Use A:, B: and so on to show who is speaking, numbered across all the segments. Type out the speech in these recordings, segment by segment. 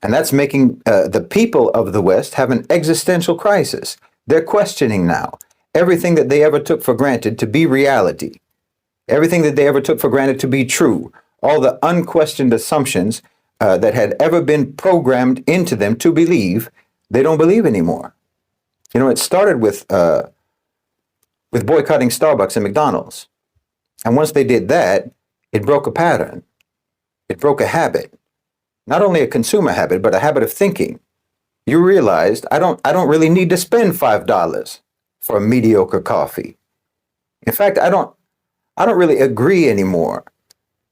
A: And that's making the people of the West have an existential crisis. They're questioning now everything that they ever took for granted to be reality, everything that they ever took for granted to be true, all the unquestioned assumptions that had ever been programmed into them to believe, they don't believe anymore. You know, it started with boycotting Starbucks and McDonald's. And once they did that, it broke a pattern. It broke a habit. Not only a consumer habit, but a habit of thinking. You realized I don't really need to spend $5 for a mediocre coffee. In fact, I don't really agree anymore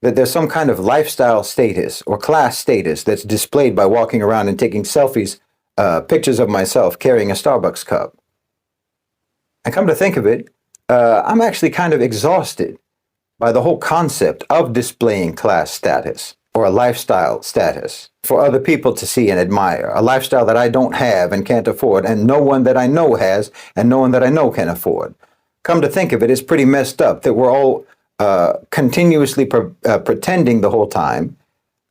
A: that there's some kind of lifestyle status or class status that's displayed by walking around and taking selfies, pictures of myself carrying a Starbucks cup. And come to think of it, I'm actually kind of exhausted by the whole concept of displaying class status or a lifestyle status for other people to see and admire, a lifestyle that I don't have and can't afford, and no one that I know has and no one that I know can afford. Come to think of it, it's pretty messed up that we're all continuously pretending the whole time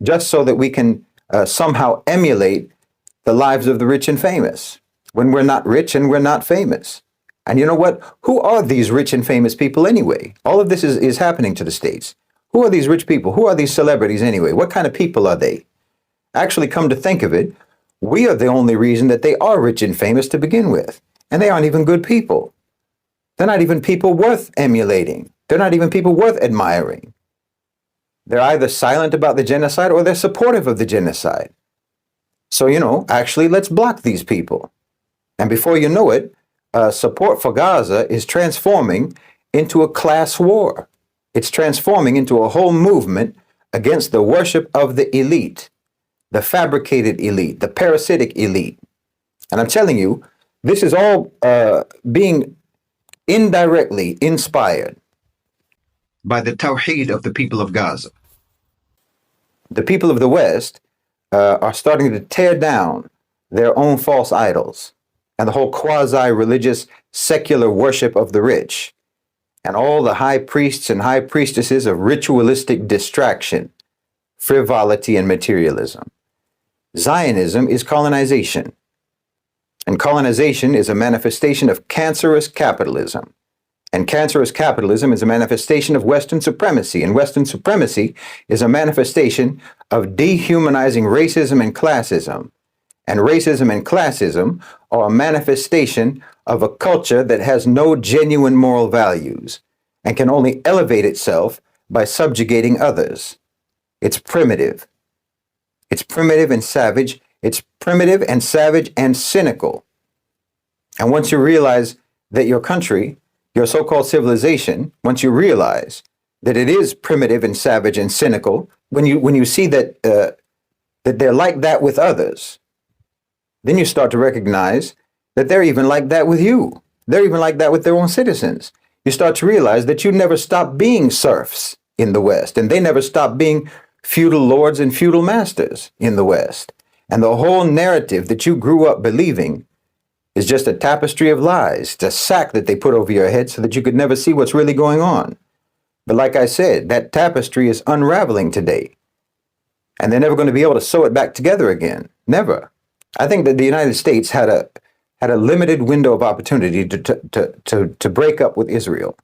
A: just so that we can somehow emulate the lives of the rich and famous when we're not rich and we're not famous. And you know what? Who are these rich and famous people anyway? All of this is happening to the States. Who are these rich people? Who are these celebrities anyway? What kind of people are they? Actually, come to think of it, we are the only reason that they are rich and famous to begin with. And they aren't even good people. They're not even people worth emulating. They're not even people worth admiring. They're either silent about the genocide or they're supportive of the genocide. So, you know, actually, let's block these people. And before you know it, support for Gaza is transforming into a class war. It's transforming into a whole movement against the worship of the elite, the fabricated elite, the parasitic elite. And I'm telling you, this is all being indirectly inspired by the tawheed of the people of Gaza. The people of the West are starting to tear down their own false idols and the whole quasi-religious secular worship of the rich and all the high priests and high priestesses of ritualistic distraction, frivolity, and materialism. Zionism is colonization, and colonization is a manifestation of cancerous capitalism. And cancerous capitalism is a manifestation of Western supremacy, and Western supremacy is a manifestation of dehumanizing racism and classism. And racism and classism are a manifestation of a culture that has no genuine moral values and can only elevate itself by subjugating others. It's primitive. It's primitive and savage. It's primitive and savage and cynical. And once you realize that your country, your so-called civilization, once you realize that it is primitive and savage and cynical, when you see that that they're like that with others, then you start to recognize that they're even like that with you. They're even like that with their own citizens. You start to realize that you never stop being serfs in the West, and they never stop being feudal lords and feudal masters in the West. And the whole narrative that you grew up believing is just a tapestry of lies. It's a sack that they put over your head so that you could never see what's really going on. But like I said, that tapestry is unraveling today. And they're never going to be able to sew it back together again. Never. I think that the United States had a limited window of opportunity to break up with Israel.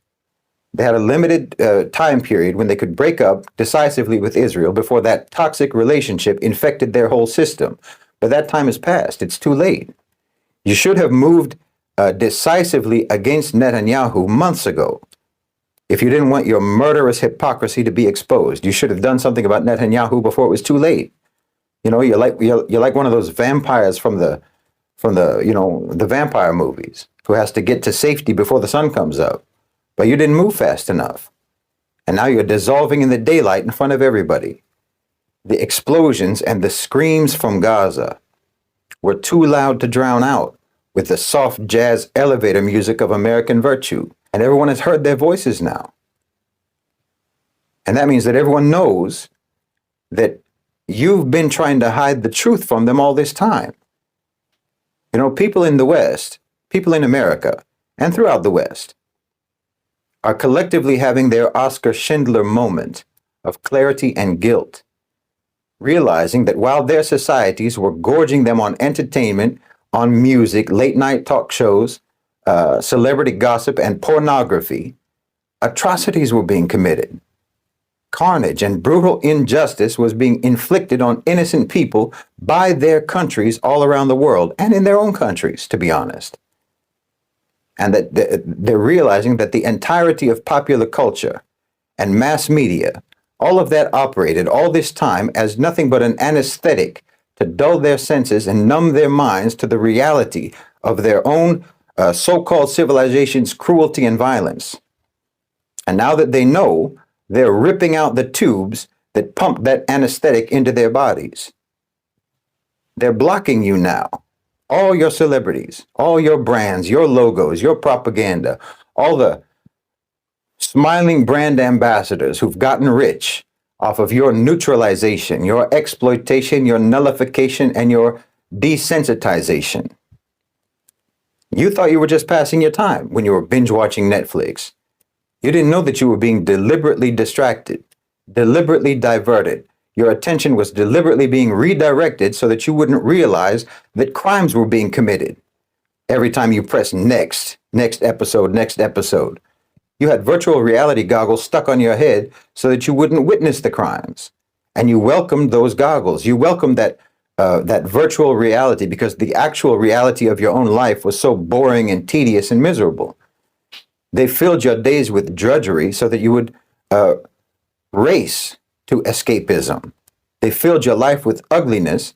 A: They had a limited time period when they could break up decisively with Israel before that toxic relationship infected their whole system. But that time has passed. It's too late. You should have moved decisively against Netanyahu months ago. If you didn't want your murderous hypocrisy to be exposed, you should have done something about Netanyahu before it was too late. You know, you're like one of those vampires from the vampire movies who has to get to safety before the sun comes up. But you didn't move fast enough. And now you're dissolving in the daylight in front of everybody. The explosions and the screams from Gaza were too loud to drown out with the soft jazz elevator music of American virtue. And everyone has heard their voices now. And that means that everyone knows that you've been trying to hide the truth from them all this time. You know, people in the West, people in America, and throughout the West, are collectively having their Oscar Schindler moment of clarity and guilt, realizing that while their societies were gorging them on entertainment, on music, late night talk shows, celebrity gossip, and pornography, atrocities were being committed. Carnage and brutal injustice was being inflicted on innocent people by their countries all around the world, and in their own countries, to be honest. And that they're realizing that the entirety of popular culture and mass media, all of that operated all this time as nothing but an anesthetic to dull their senses and numb their minds to the reality of their own so-called civilization's cruelty and violence. And now that they know, they're ripping out the tubes that pump that anesthetic into their bodies. They're blocking you now. All your celebrities, all your brands, your logos, your propaganda, all the smiling brand ambassadors who've gotten rich off of your neutralization, your exploitation, your nullification, and your desensitization. You thought you were just passing your time when you were binge watching Netflix. You didn't know that you were being deliberately distracted, deliberately diverted. Your attention was deliberately being redirected so that you wouldn't realize that crimes were being committed. Every time you press next episode, you had virtual reality goggles stuck on your head so that you wouldn't witness the crimes. And you welcomed those goggles. You welcomed that virtual reality because the actual reality of your own life was so boring and tedious and miserable. They filled your days with drudgery so that you would race to escapism. They filled your life with ugliness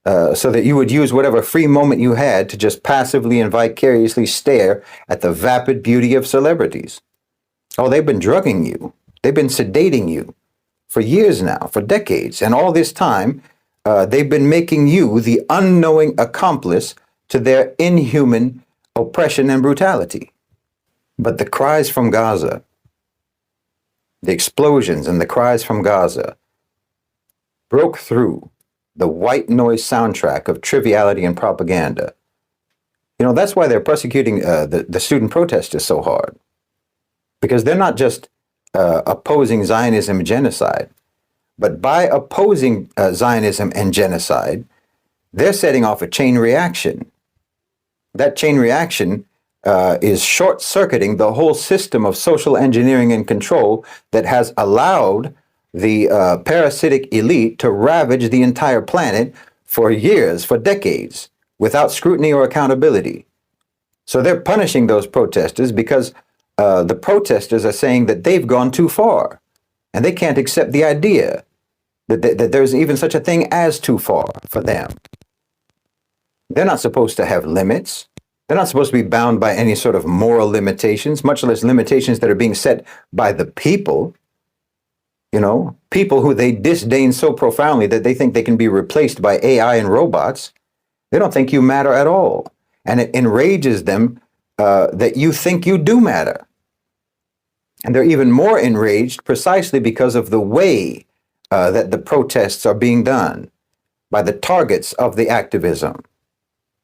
A: so that you would use whatever free moment you had to just passively and vicariously stare at the vapid beauty of celebrities. Oh, they've been drugging you. They've been sedating you for years now, for decades. And all this time, they've been making you the unknowing accomplice to their inhuman oppression and brutality. But the cries from Gaza, the explosions and the cries from Gaza broke through the white noise soundtrack of triviality and propaganda. You know, that's why they're prosecuting the student protesters so hard. Because they're not just opposing Zionism and genocide, but by opposing Zionism and genocide, they're setting off a chain reaction. That chain reaction is short-circuiting the whole system of social engineering and control that has allowed the parasitic elite to ravage the entire planet for years, for decades, without scrutiny or accountability. So they're punishing those protesters because the protesters are saying that they've gone too far, and they can't accept the idea that there's even such a thing as too far for them. They're not supposed to have limits. They're not supposed to be bound by any sort of moral limitations, much less limitations that are being set by the people. You know, people who they disdain so profoundly that they think they can be replaced by AI and robots. They don't think you matter at all. And it enrages them that you think you do matter. And they're even more enraged precisely because of the way that the protests are being done by the targets of the activism.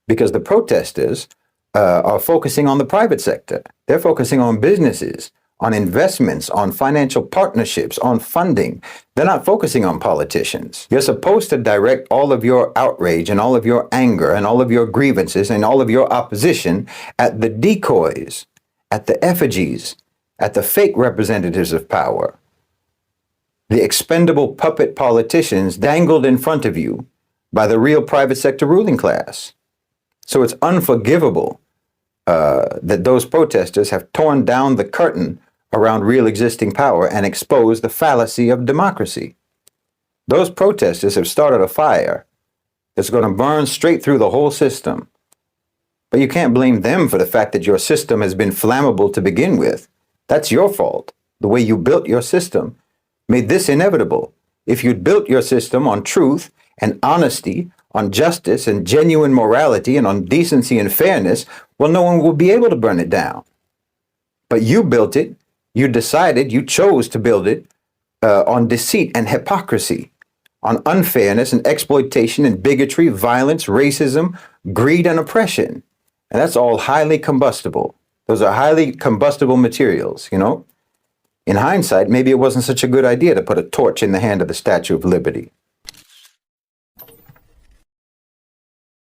A: Because the protesters are focusing on the private sector. They're focusing on businesses, on investments, on financial partnerships, on funding. They're not focusing on politicians. You're supposed to direct all of your outrage and all of your anger and all of your grievances and all of your opposition at the decoys, at the effigies, at the fake representatives of power, the expendable puppet politicians dangled in front of you by the real private sector ruling class. So it's unforgivable that those protesters have torn down the curtain around real existing power and exposed the fallacy of democracy. Those protesters have started a fire that's going to burn straight through the whole system. But you can't blame them for the fact that your system has been flammable to begin with. That's your fault. The way you built your system made this inevitable. If you'd built your system on truth and honesty, on justice and genuine morality, and on decency and fairness, well, no one will be able to burn it down. But you built it. You decided, you chose to build it on deceit and hypocrisy, on unfairness and exploitation and bigotry, violence, racism, greed, and oppression. And that's all highly combustible. Those are highly combustible materials, you know? In hindsight, maybe it wasn't such a good idea to put a torch in the hand of the Statue of Liberty.